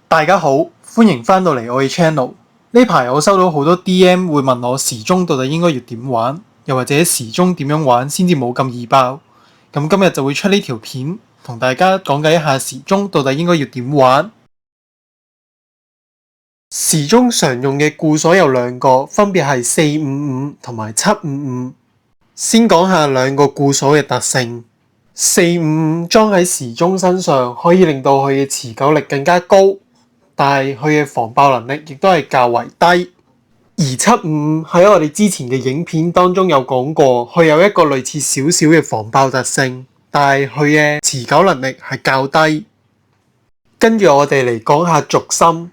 大家好，歡迎翻到嚟我嘅 channel。呢排我收到好多 DM 會問我時鐘到底應該要點玩，又或者時鐘點樣玩先至冇咁易爆。咁今日就會出呢條片，同大家講解一下時鐘到底應該要點玩。時鐘常用嘅固鎖有兩個，分別係455同埋755。先講下兩個固鎖嘅特性。455裝喺時鐘身上，可以令到佢嘅持久力更加高。但係佢嘅防爆能力亦都係較為低，而755喺我哋之前嘅影片當中有講過，佢有一個類似少少嘅防爆特性，但係佢嘅持久能力係較低。跟住我哋嚟講下軸心，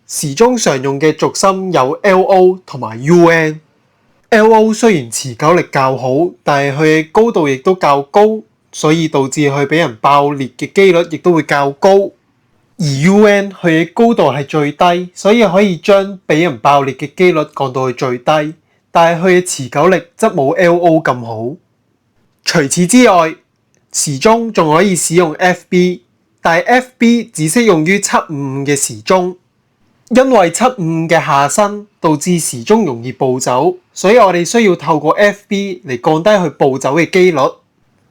時鐘常用嘅軸心有 LO 同埋 UN。LO 雖然持久力較好，但係佢嘅高度亦都較高，所以導致佢俾人爆裂嘅機率亦都會較高。而 UN 佢嘅高度係最低，所以可以將俾人爆裂嘅機率降到去最低，但係佢嘅持久力則冇 LO 咁好。除此之外，時鐘仲可以使用 FB， 但係 FB 只適用於755嘅時鐘，因為755嘅下身導致時鐘容易暴走，所以我哋需要透過 FB 嚟降低佢暴走嘅機率。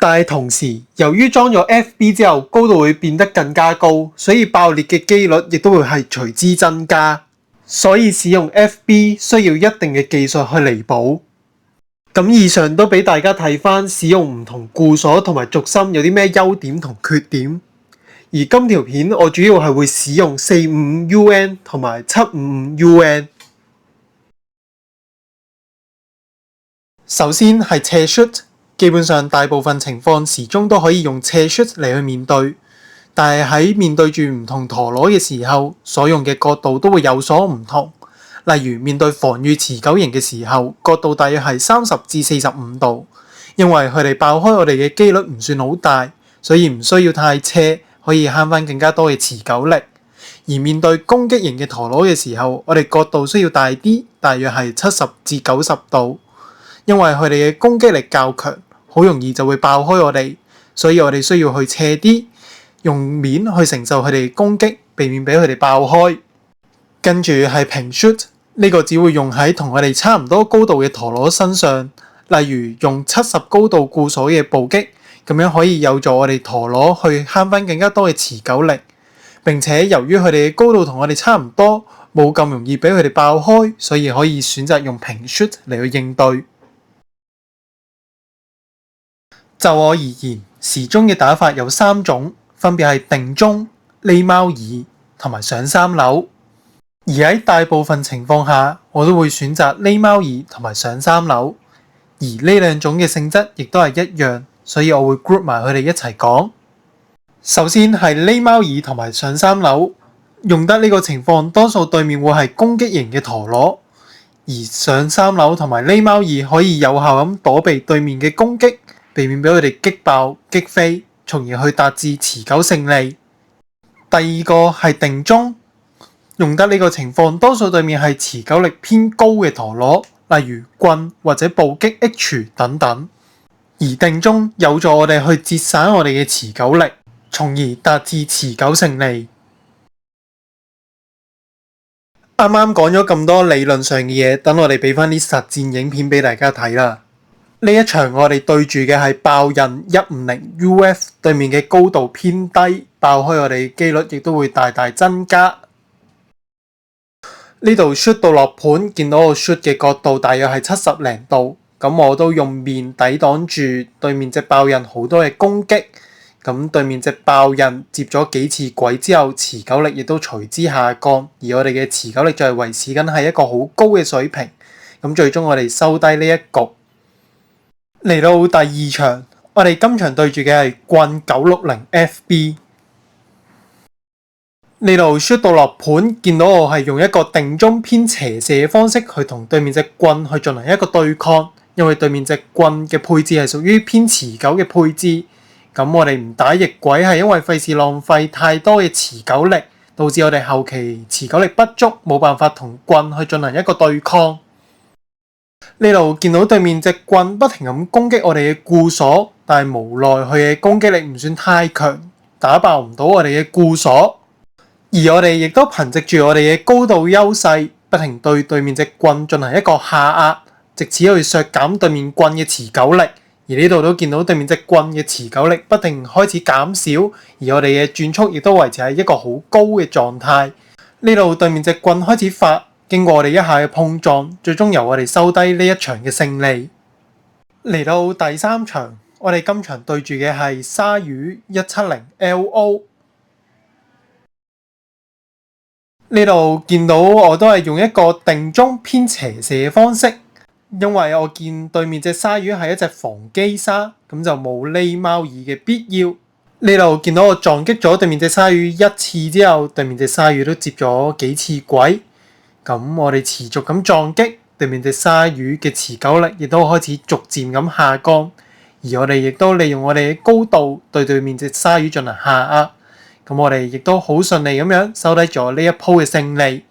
但係同時，由於裝咗 FB 之後，高度會變得更加高，所以爆裂嘅機率亦都會係隨之增加。所以使用 FB 需要一定嘅技術去彌補。咁以上都俾大家睇翻使用唔同固鎖同埋軸心有啲咩優點同缺點。而今條片我主要係會使用455 UN 同埋755 UN。首先係斜 shoot。基本上大部分情況時鐘都可以用斜 shoot 嚟去面對，但係喺面對住唔同陀螺嘅時候，所用嘅角度都會有所唔同。例如面對防禦持久型嘅時候，角度大約係30至45度，因為佢哋爆開我哋嘅機率唔算好大，所以唔需要太斜，可以慳翻更加多嘅持久力。而面對攻擊型嘅陀螺嘅時候，我哋角度需要大啲，大約係70至90度，因為佢哋嘅攻擊力較強。好容易就會爆開我哋，所以我哋需要去斜啲，用面去承受佢哋嘅攻擊，避免俾佢哋爆開。跟住係平 shoot， 呢個只會用喺同我哋差唔多高度嘅陀螺身上，例如用70高度固鎖嘅暴擊，咁樣可以有助我哋陀螺去慳翻更加多嘅持久力。並且由於佢哋嘅高度同我哋差唔多，冇咁容易俾佢哋爆開，所以可以選擇用平 shoot 嚟去應對。就我而言，時鐘嘅打法有3種，分別係定鐘、匿貓耳同埋上3樓。而喺大部分情況下，我都會選擇匿貓耳同埋上3樓。而呢兩種嘅性質亦都係一樣，所以我會 group 埋佢哋一齊講。首先係匿貓耳同埋上3樓，用得呢個情況，多數對面會係攻擊型嘅陀螺，而上3樓同埋匿貓耳可以有效咁躲避對面嘅攻擊，避免俾佢哋擊爆、擊飛，從而去達至持久勝利。第二個係定鐘，用得呢個情況，多數對面係持久力偏高嘅陀螺，例如棍或者暴擊 H 等等。而定鐘有助我哋去節省我哋嘅持久力，從而達至持久勝利。啱啱講咗咁多理論上嘅嘢，等我哋俾翻啲實戰影片俾大家睇啦。呢一場我哋對住嘅係爆印150 UF， 對面嘅高度偏低，爆開我哋嘅機率亦都會大大增加。呢度 shoot 到落盤，見到我 shoot 嘅角度大約係70零度，咁我都用面抵擋住對面隻爆印好多嘅攻擊。咁對面隻爆印接咗幾次軌之後，持久力亦都隨之下降，而我哋嘅持久力就係維持緊係一個好高嘅水平。咁最終我哋收低呢一局。嚟到第二場，我哋今場對住嘅係棍960 FB。呢度 shoot 到落盤，見到我係用一個定鐘偏斜射嘅方式去同對面隻棍去進行一個對抗，因為對面隻棍嘅配置係屬於偏持久嘅配置。咁我哋唔打逆軌係因為費事浪費太多嘅持久力，導致我哋後期持久力不足，冇辦法同棍去進行一個對抗。呢度見到對面隻棍不停咁攻擊我哋嘅固鎖，但係無奈佢嘅攻擊力唔算太強，打爆唔到我哋嘅固鎖。而我哋亦都憑藉住我哋嘅高度優勢，不停對對面隻棍進行一個下壓，藉此去削減對面棍嘅持久力。而呢度都見到對面隻棍嘅持久力不停開始減少，而我哋嘅轉速亦都維持喺一個好高嘅狀態。呢度對面隻棍開始發，經過我哋一下嘅碰撞，最終由我哋收低呢一場嘅勝利。嚟到第三場，我哋今場對住嘅係鯊魚170LO。呢度見到我都係用一個定中偏斜射嘅方式，因為我見對面隻鯊魚係一隻防擊鯊，咁就冇匿貓耳嘅必要。呢度見到我撞擊咗對面隻鯊魚一次之後，對面隻鯊魚都接咗幾次軌。咁我哋持續咁撞擊，對面隻鯊魚嘅持久力亦都開始逐漸咁下降。而我哋亦都利用我哋嘅高度對對面隻鯊魚進行下壓。咁我哋亦都好順利咁樣收低咗呢一鋪嘅勝利。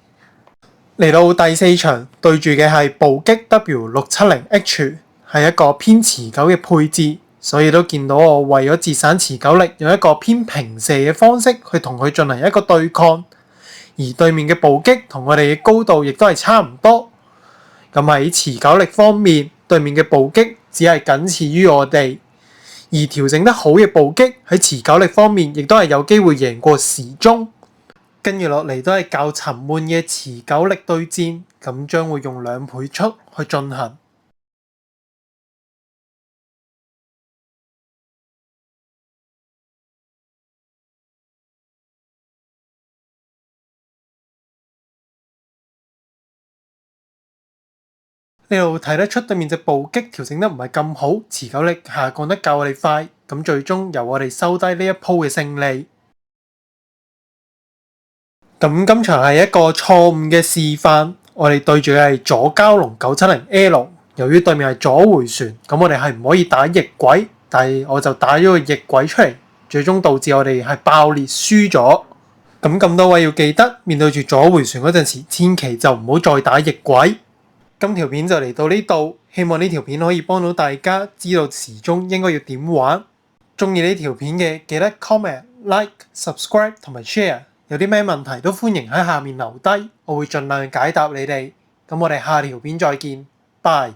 嚟到第四場，對住嘅係暴擊 W670H， 係一個偏持久嘅配置。所以都見到我為咗節省持久力，用一個偏平射嘅方式去同佢進行一個對抗，而對面嘅暴擊同我哋嘅高度亦都係差唔多。咁喺持久力方面，對面嘅暴擊只係僅次於我哋，而調整得好嘅暴擊喺持久力方面亦都係有機會贏過時鐘。跟住落嚟都係較沉悶嘅持久力對戰，咁將會用2倍速去進行。呢度睇得出對面隻暴擊調整得唔係咁好，持久力下降得較我哋快，咁最終由我哋收低呢一鋪嘅勝利。咁今場係一個錯誤嘅示範，我哋對住嘅係左蛟龍 970L， 由於對面係左迴旋，咁我哋係唔可以打逆軌，但係我就打咗個逆軌出嚟，最終導致我哋係爆裂輸咗。咁多位要記得，面對住左迴旋嗰陣時，千祈就唔好再打逆軌。今條片就嚟到呢度，希望呢條片可以幫到大家知道時鐘應該要點玩。中意呢條片嘅記得 comment、like、subscribe 同埋 share。有啲咩問題都歡迎喺下面留低，我會盡量解答你哋。咁我哋下條片再見，拜。